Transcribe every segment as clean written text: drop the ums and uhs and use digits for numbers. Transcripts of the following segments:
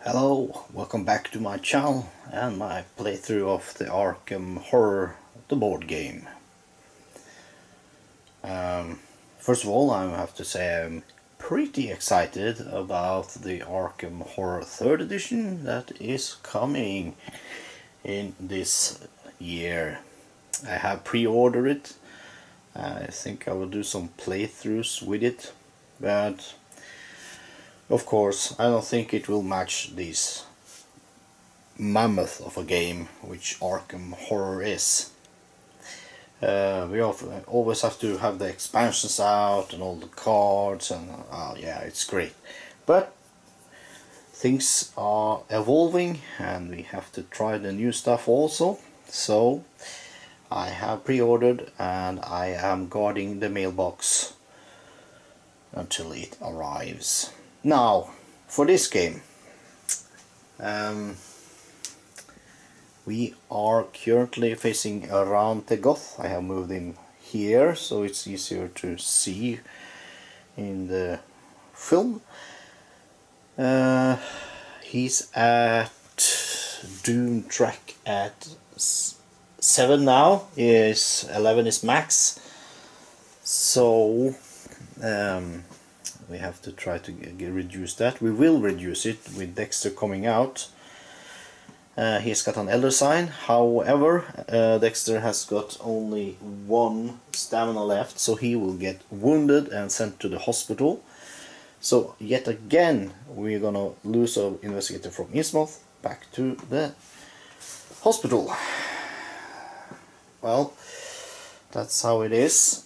Hello, welcome back to my channel and my playthrough of the Arkham Horror, the board game. First of all, I have to say I'm pretty excited about the Arkham Horror 3rd edition that is coming in this year. I have pre-ordered it. I think I will do some playthroughs with it, but of course, I don't think it will match this mammoth of a game which Arkham Horror is. We always have to have the expansions out and all the cards, and yeah, it's great. But things are evolving and we have to try the new stuff also. So I have pre-ordered and I am guarding the mailbox until it arrives. Now, for this game, we are currently facing around the Goth. I have moved him here so it's easier to see in the film. He's at Doom track at 7 now. 11 is max. So we have to try to reduce that. We will reduce it with Dexter coming out. He's got an elder sign. However, Dexter has got only 1 stamina left, so he will get wounded and sent to the hospital. So yet again we're gonna lose our investigator from Innsmouth back to the hospital. Well, that's how it is.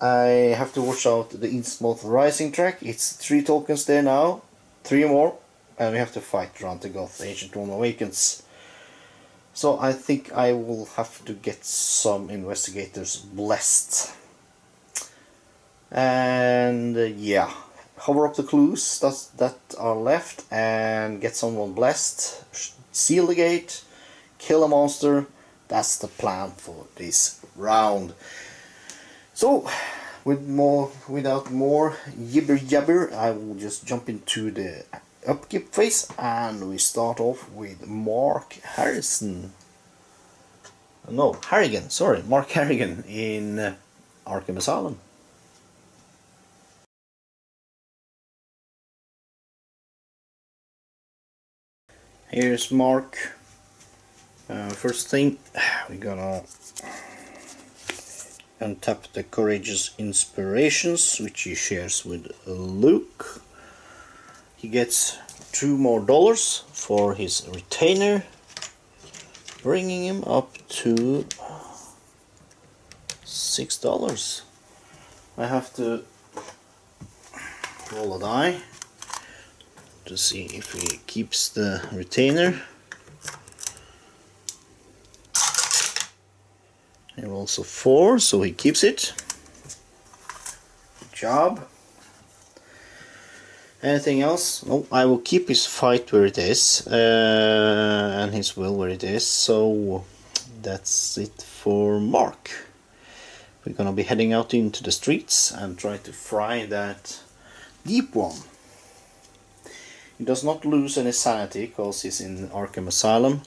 I have to watch out the Innsmouth Rising track. It's 3 tokens there now, 3 more, and we have to fight around the Goth. Ancient One Awakens. So I think I will have to get some investigators blessed. And yeah, hover up the clues that are left and get someone blessed. Seal the gate, kill a monster. That's the plan for this round. So, without more yibber jabber, I will just jump into the upkeep phase, and we start off with Mark Harrison. No, Harrigan, sorry, Mark Harrigan in Arkham Asylum. Here's Mark. First thing, we're gonna untap the Courageous Inspirations, which he shares with Luke. He gets $2 more for his retainer, bringing him up to $6. I have to roll a die to see if he keeps the retainer. He rolls a 4, so he keeps it. Good job. Anything else? No, I will keep his fight where it is, and his will where it is. So that's it for Mark. We're gonna be heading out into the streets and try to fry that deep one. He does not lose any sanity because he's in Arkham Asylum.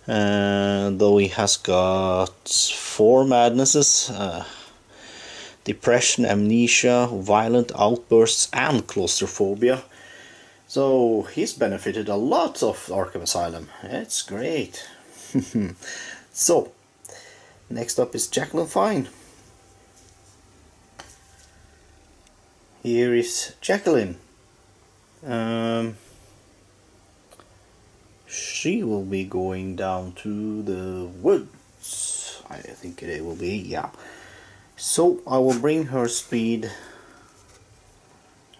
Though he has got 4 madnesses, depression, amnesia, violent outbursts and claustrophobia. So he's benefited a lot of Arkham Asylum. It's great. So, next up is Jacqueline Fine. Here is Jacqueline. She will be going down to the woods. I think it will be, yeah. So I will bring her speed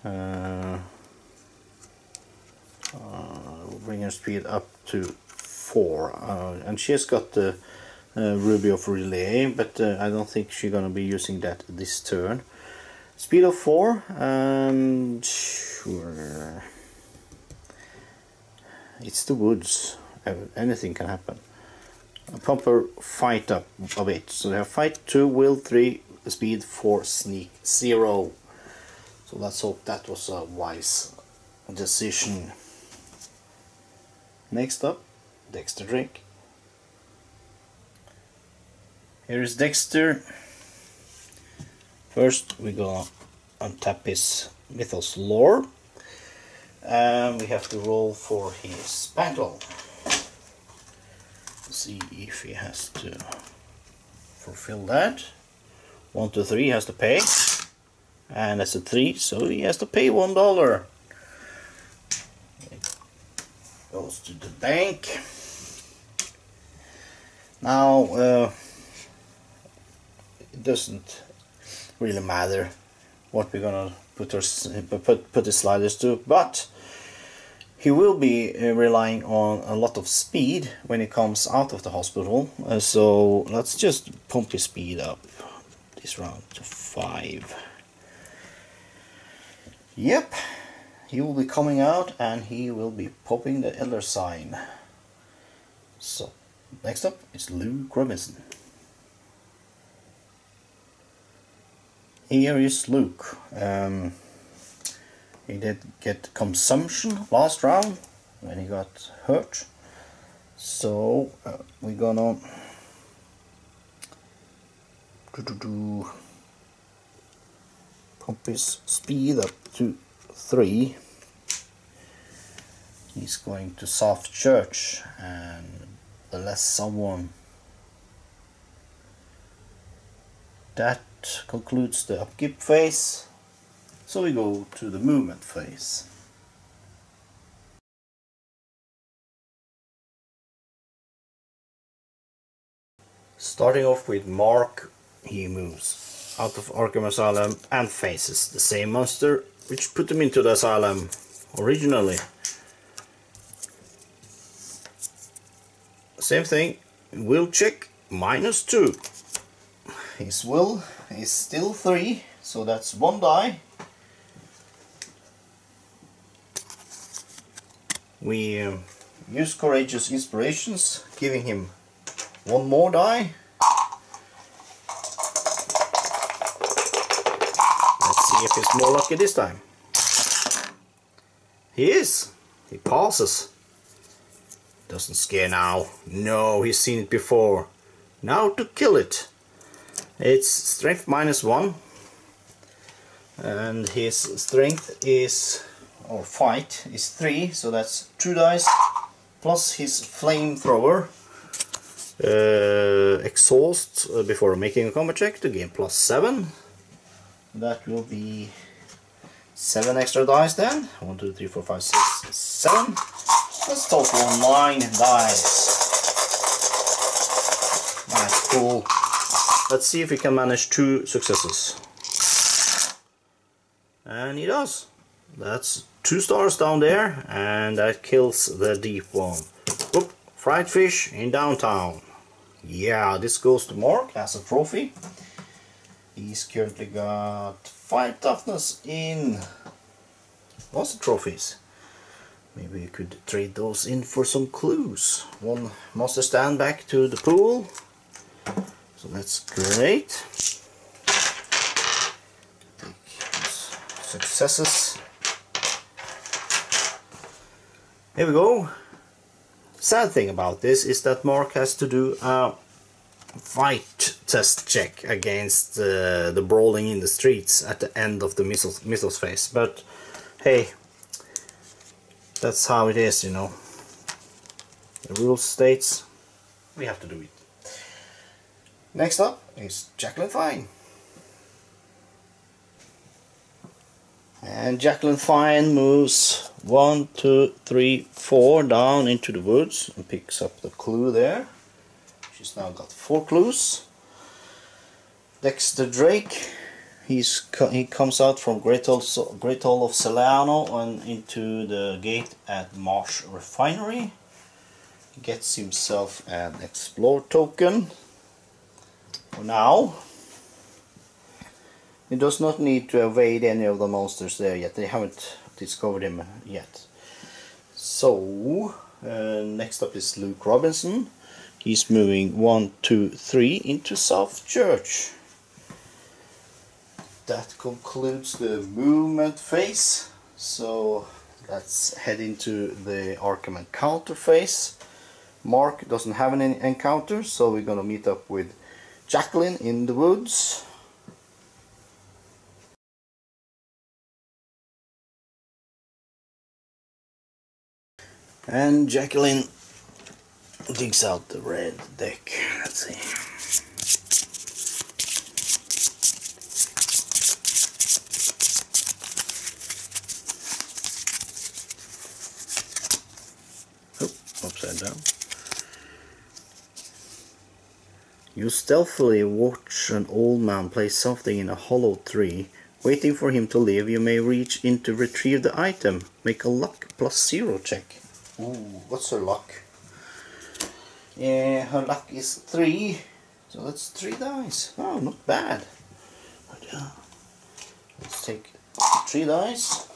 I will bring her speed up to 4, and she has got the Ruby of Relay, but I don't think she's gonna be using that this turn. Speed of 4, and sure, it's the woods. Anything can happen. Pump her fight up a bit. So they have fight 2, will 3, speed 4, sneak 0. So let's hope that was a wise decision. Next up, Dexter Drake. Here is Dexter. First we gonna untap his Mythos lore, and we have to roll for his battle. See if he has to fulfill that. 1 to 3 has to pay, and that's a 3, so he has to pay $1. It goes to the bank. Now it doesn't really matter what we're gonna put the sliders to, but he will be relying on a lot of speed when he comes out of the hospital, so let's just pump his speed up this round to 5. Yep, he will be coming out and he will be popping the Elder sign. So next up is Luke Robinson. Here is Luke. He did get consumption last round when he got hurt, so we're gonna pump his speed up to 3. He's going to soft church, and bless someone. That concludes the upkeep phase, so we go to the movement phase. Starting off with Mark, he moves out of Arkham Asylum and faces the same monster which put him into the asylum originally. Same thing, will check -2. His will is still 3, so that's 1 die. We use Courageous Inspirations, giving him 1 more die. Let's see if he's more lucky this time. He is. He passes. Doesn't scare now. No, he's seen it before. Now to kill it. It's strength -1, and his strength is, or fight is 3, so that's 2 dice plus his flamethrower. Exhaust before making a combat check to gain +7. That will be 7 extra dice then. 1, 2, 3, 4, 5, 6, 7. Let's total 9 dice. Nice, cool. Let's see if we can manage 2 successes. And he does. That's 2 stars down there, and that kills the deep one. Oop, fried fish in downtown. Yeah, this goes to Mark as a trophy. He's currently got 5 toughness in lots of trophies. Maybe we could trade those in for some clues. 1 monster stand back to the pool. So that's great. Take successes. Here we go. Sad thing about this is that Mark has to do a fight test check against the brawling in the streets at the end of the Mythos phase. But hey, that's how it is, you know. The rule states we have to do it. Next up is Jacqueline Fine. And Jacqueline Fine moves 1, 2, 3, 4 down into the woods and picks up the clue there. She's now got 4 clues. Dexter Drake, he comes out from Great Hall of Celano and into the gate at Marsh Refinery. Gets himself an Explore token. For now, he does not need to evade any of the monsters there yet. They haven't discovered him yet. So next up is Luke Robinson. He's moving 1, 2, 3 into South Church. That concludes the movement phase. So let's head into the Arkham encounter phase. Mark doesn't have any encounters, so we're gonna meet up with Jacqueline in the woods. And Jacqueline digs out the red deck. Let's see. Oh, upside down. You stealthily watch an old man place something in a hollow tree. Waiting for him to leave, you may reach in to retrieve the item. Make a luck +0 check. Ooh, what's her luck? Yeah, her luck is 3. So that's 3 dice. Oh, not bad. But yeah. Let's take 3 dice.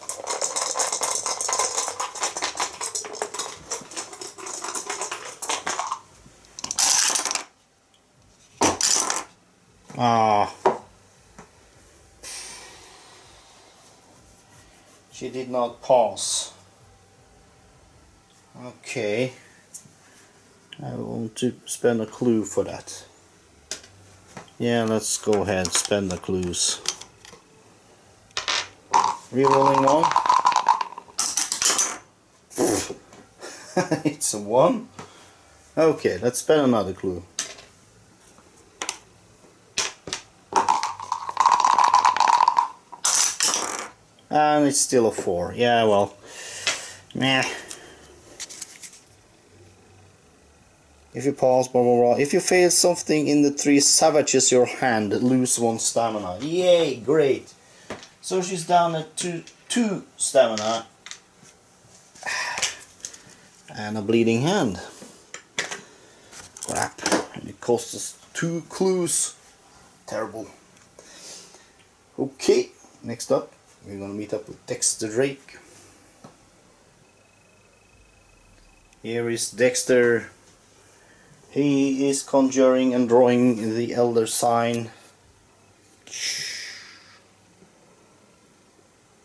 Ah. She did not pass. Okay. I want to spend a clue for that. Yeah, let's go ahead, spend the clues. Rerolling 1. It's a 1. Okay, let's spend another clue. And it's still a 4. Yeah, well, meh. If you pass, blah blah blah. If you fail something in the 3 savages your hand, lose 1 stamina. Yay, great. So she's down at 2 stamina. And a bleeding hand. Crap. And it cost us 2 clues. Terrible. Okay, next up. We're gonna meet up with Dexter Drake. Here is Dexter. He is conjuring and drawing the Elder Sign.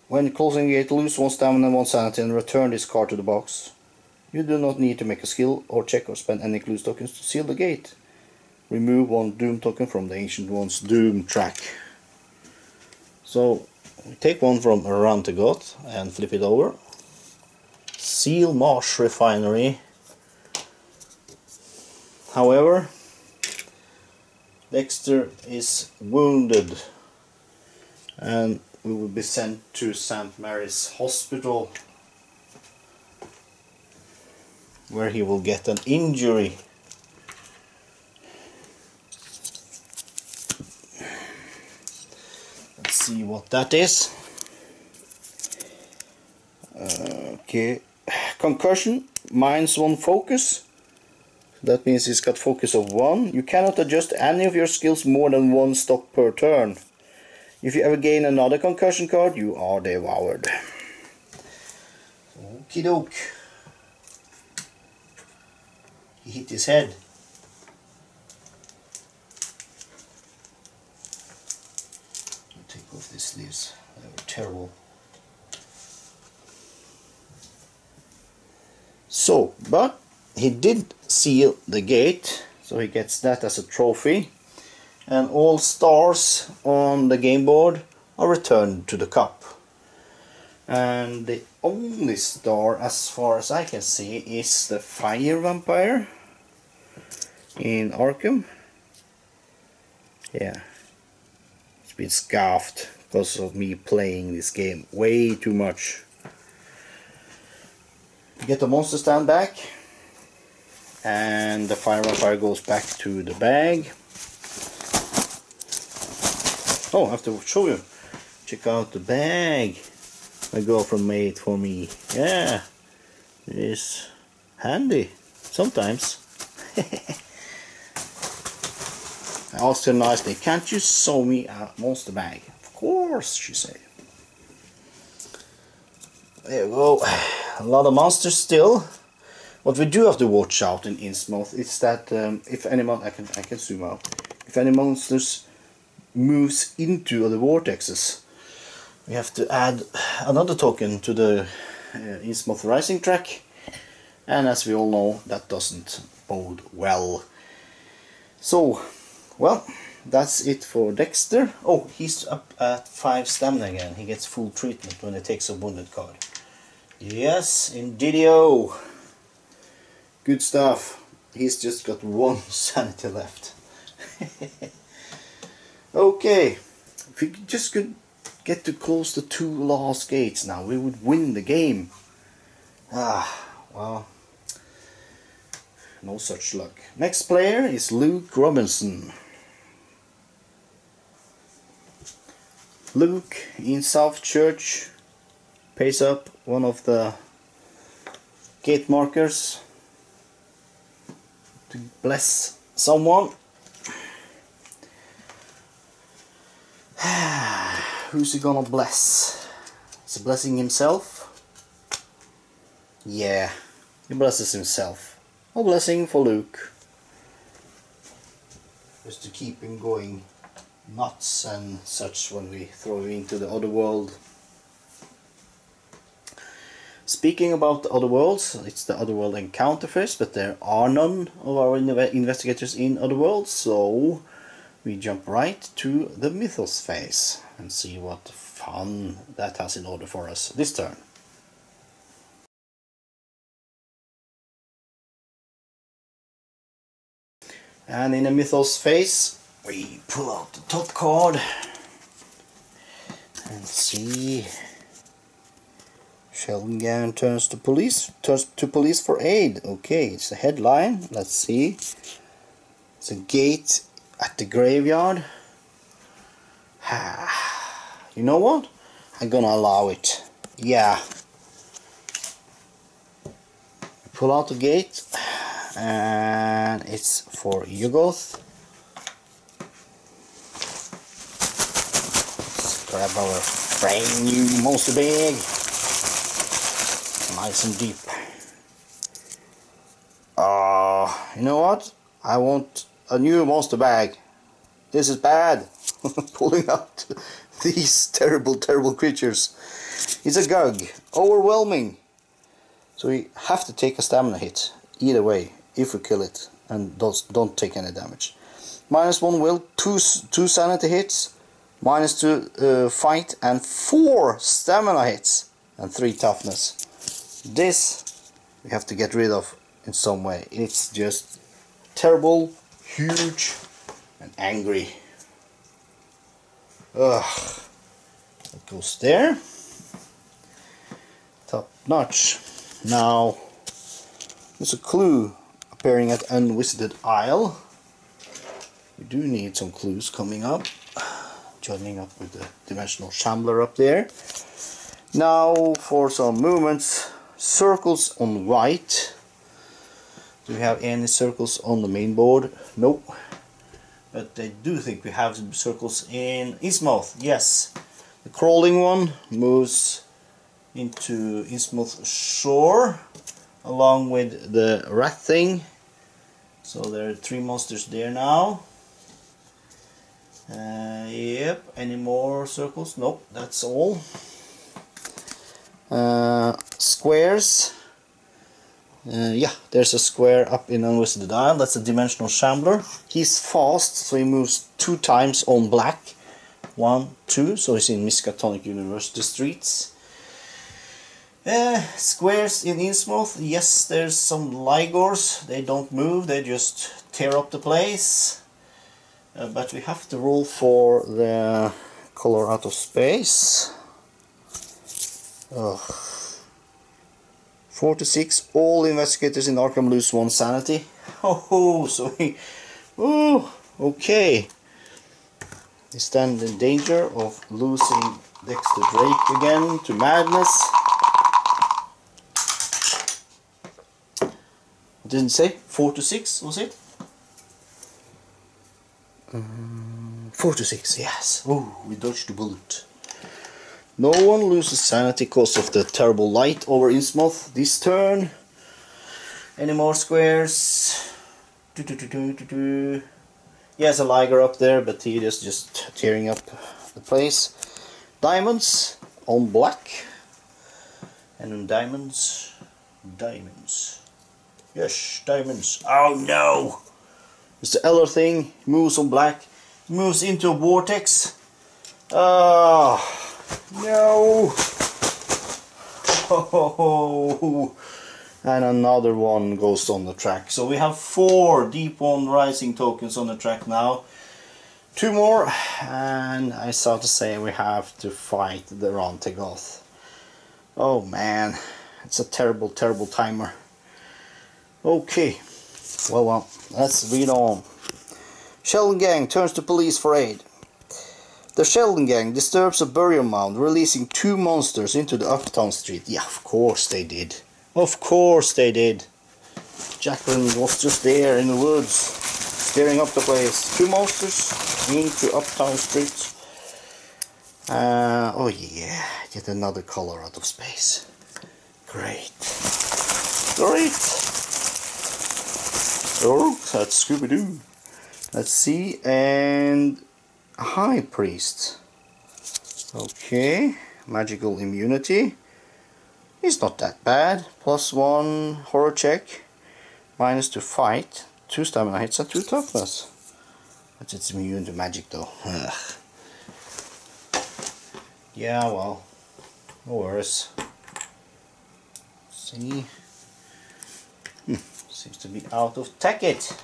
When closing the gate, lose 1 stamina and 1 sanity and return this card to the box. You do not need to make a skill or check or spend any clues tokens to seal the gate. Remove 1 Doom token from the Ancient One's Doom track. So we take 1 from around the gut and flip it over. Seal Marsh Refinery. However, Dexter is wounded and we will be sent to St. Mary's Hospital, where he will get an injury. Let's see what that is. Okay, concussion, -1 focus. That means he's got focus of 1. You cannot adjust any of your skills more than 1 stock per turn. If you ever gain another concussion card, you are devoured. Okie doke. He hit his head. I'll take off these sleeves. They were terrible. So, but he did seal the gate, so he gets that as a trophy, and all stars on the game board are returned to the cup. And the only star, as far as I can see, is the fire vampire in Arkham. Yeah, it's been scarfed because of me playing this game way too much. You get the monster stand back, and the fire vampire goes back to the bag. Oh, I have to show you. Check out the bag my girlfriend made for me. Yeah, it is handy sometimes. I asked her nicely, "Can't you sew me a monster bag?" "Of course," she said. There you go. A lot of monsters still. What we do have to watch out in Innsmouth is that if any I can zoom out. If any monsters moves into the vortexes, we have to add another token to the Innsmouth Rising track, and as we all know, that doesn't bode well. So, well, that's it for Dexter. Oh, he's up at 5 stamina again. He gets full treatment when he takes a wounded card. Yes, indeedio. Good stuff. He's just got 1 sanity left. Okay, if we just could get to close the 2 last gates now, we would win the game. Well, no such luck. Next player is Luke Robinson. Luke in South Church pays up one of the gate markers to bless someone. Who's he gonna bless? Is he blessing himself? Yeah, he blesses himself. A blessing for Luke. Just to keep him going nuts and such when we throw him into the other world. Speaking about the other worlds, it's the other world encounter first, but there are none of our investigators in other worlds, so we jump right to the mythos phase and see what fun that has in order for us this turn. And in the mythos phase, we pull out the top card and see. Sheldon turns to police for aid. Okay, it's the headline. Let's see. It's a gate at the graveyard. You know what? I'm gonna allow it. Yeah. Pull out the gate, and it's for Yugoth. Let's grab our brand new monster bag. Nice and deep. You know what? I want a new monster bag. This is bad. Pulling out these terrible creatures. It's a Gug. Overwhelming. So we have to take a stamina hit. Either way, if we kill it and don't take any damage. -1 will, 2 sanity hits, -2 fight, and 4 stamina hits, and 3 toughness. This we have to get rid of in some way. It's just terrible, huge, and angry. Ugh. It goes there. Top notch. Now, there's a clue appearing at Unvisited Isle. We do need some clues coming up. Joining up with the Dimensional Shambler up there. Now for some movements. Circles on white. Do we have any circles on the main board? Nope. But I do think we have some circles in Innsmouth. Yes. The crawling one moves into Innsmouth Shore along with the rat thing. So there are 3 monsters there now. Yep. Any more circles? Nope. That's all. Squares. Yeah, there's a square up in Unvisited Isle. That's a Dimensional Shambler. He's fast, so he moves 2 times on black. 1, 2, so he's in Miskatonic University streets. Squares in Innsmouth. Yes, there's some Ligors. They don't move, they just tear up the place. But we have to roll for the color out of space. 4 to 6. All investigators in Arkham lose 1 sanity. Oh, so he... Oh, okay. He stands in danger of losing Dexter Drake again to madness. Didn't say 4 to 6, was it? 4 to 6, yes. Oh, we dodged the bullet. No one loses sanity because of the terrible light over Innsmouth this turn. Any more squares? Yes, a Liger up there, but he is just tearing up the place. Diamonds on black. And diamonds. Diamonds. Yes, diamonds. Oh no! It's the other thing. Moves on black. Moves into a vortex. Oh no! Oh, and another one goes on the track. So we have 4 Deep One Rising tokens on the track now. 2 more, and I start to say we have to fight the Rantegoth. Oh man, it's a terrible, terrible timer. Okay, well, let's read on. Sheldon Gang turns to police for aid. The Sheldon Gang disturbs a burial mound, releasing 2 monsters into the Uptown Street. Yeah, of course they did. Of course they did. Jacqueline was just there in the woods, scaring up the place. 2 monsters into Uptown Street. Oh yeah, get another color out of space. Great. Great. Oh, that's Scooby-Doo. Let's see, and a High Priest. Okay, magical immunity. He's not that bad. +1 horror check. -2 fight. 2 stamina hits and 2 toughness. But it's immune to magic though. Ugh. Yeah, well, no worries. See, seems to be out of Tacket.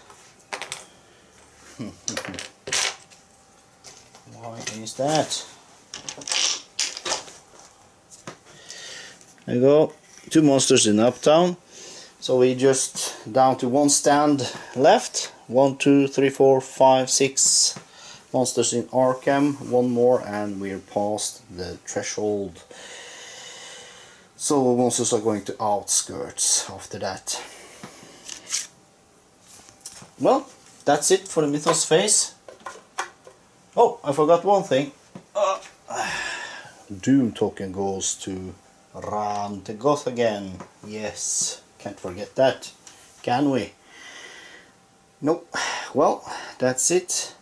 Why is that? There you go. 2 monsters in Uptown. So we just down to 1 stand left. 1, 2, 3, 4, 5, 6 monsters in Arkham. 1 more and we're past the threshold. So monsters are going to outskirts after that. Well, that's it for the Mythos phase. Oh, I forgot one thing. Doom token goes to Rantegoth again. Yes, can't forget that, can we? Nope. Well, that's it.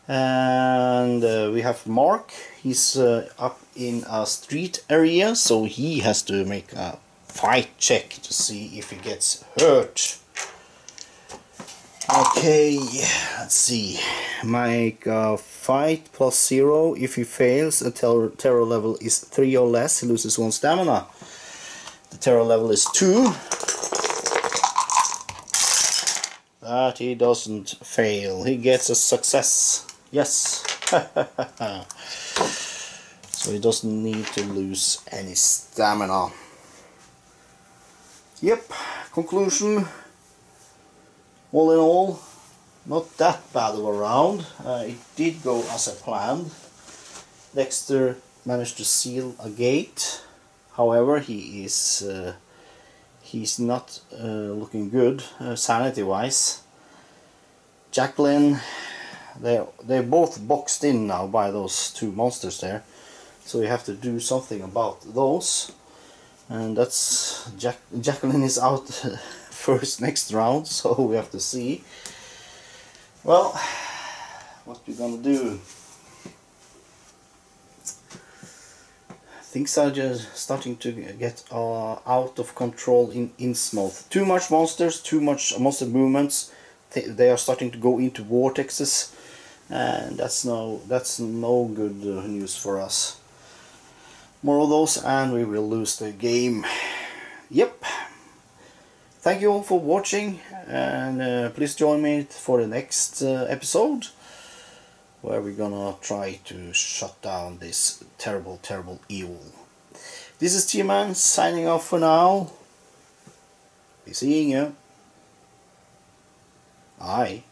And we have Mark. He's up in a street area, so he has to make a fight check to see if he gets hurt. Okay, let's see. Make a fight +0. If he fails, a terror level is 3 or less, he loses 1 stamina. The terror level is 2. But he doesn't fail. He gets a success. Yes. So he doesn't need to lose any stamina. Yep, conclusion. All in all, not that bad of a round. It did go as I planned. Dexter managed to seal a gate. However, he's not looking good sanity wise. Jacqueline, they're both boxed in now by those 2 monsters there, so we have to do something about those. And that's Jacqueline is out first next round, so we have to see. Well, what we're gonna do? Things are just starting to get out of control in Innsmouth. Too much monsters, too much monster movements. They are starting to go into vortexes, and that's no good news for us. More of those and we will lose the game. Yep. Thank you all for watching, and please join me for the next episode, where we're gonna try to shut down this terrible, terrible evil. This is T-Man signing off for now. Be seeing you. Bye.